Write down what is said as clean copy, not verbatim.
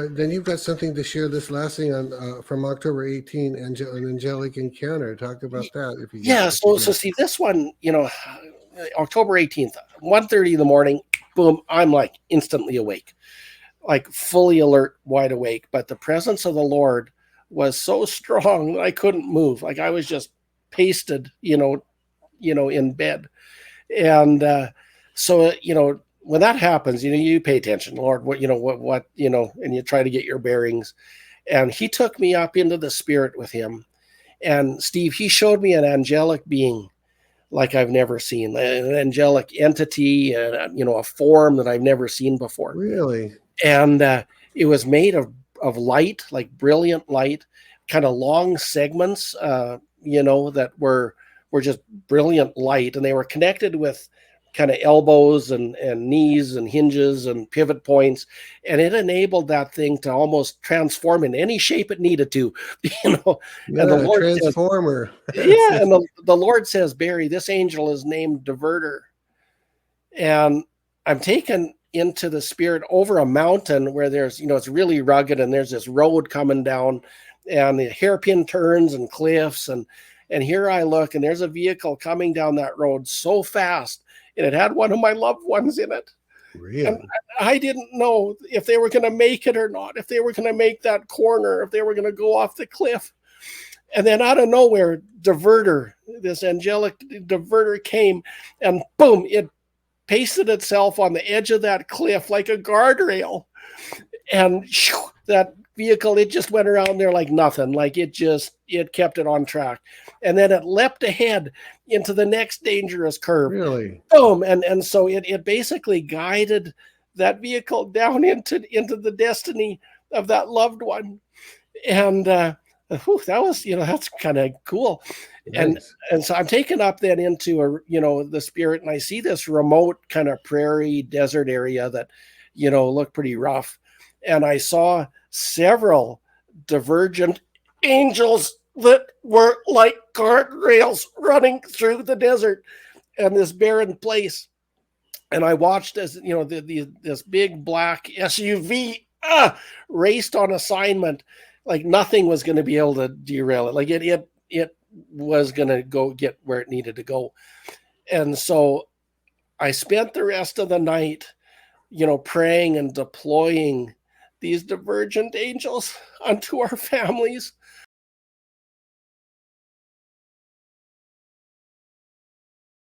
then you've got something to share this last thing on from October 18, an angelic encounter. Talk about that if you Yeah. if you So got. see this one, October 18th, 1:30 in the morning, boom, I'm like instantly awake, like fully alert, wide awake. But the presence of the Lord was so strong that I couldn't move. Like I was just pasted, in bed. And so, when that happens, you pay attention, Lord, and you try to get your bearings. And he took me up into the spirit with him. And Steve, he showed me an angelic being like I've never seen, an angelic entity, a form that I've never seen before. Really? And it was made of light, like brilliant light, kind of long segments, that were just brilliant light, and they were connected with kind of elbows and knees and hinges and pivot points, and it enabled that thing to almost transform in any shape it needed to, you know. And the Yeah, a Lord says, transformer. yeah, and the Lord says, Barry, this angel is named Diverter, and I'm taken into the spirit over a mountain where there's, it's really rugged, and there's this road coming down, and the hairpin turns and cliffs, and here I look, and there's a vehicle coming down that road so fast, and it had one of my loved ones in it. And Really? I didn't know if they were going to make it or not, if they were going to make that corner, if they were going to go off the cliff. And then out of nowhere, this angelic diverter came, and boom, it pasted itself on the edge of that cliff like a guardrail. And that vehicle, it just went around there like nothing. Like it kept it on track. And then it leapt ahead into the next dangerous curve. Really? Boom. And so it basically guided that vehicle down into the destiny of that loved one. And that was, that's kind of cool. Nice. And so I'm taken up then into the spirit, and I see this remote kind of prairie desert area that, looked pretty rough. And I saw several divergent angels that were like guardrails running through the desert and this barren place. And I watched as, this big black SUV raced on assignment, like nothing was going to be able to derail it. Like it was going to go get where it needed to go. And so I spent the rest of the night, praying and deploying these divergent angels unto our families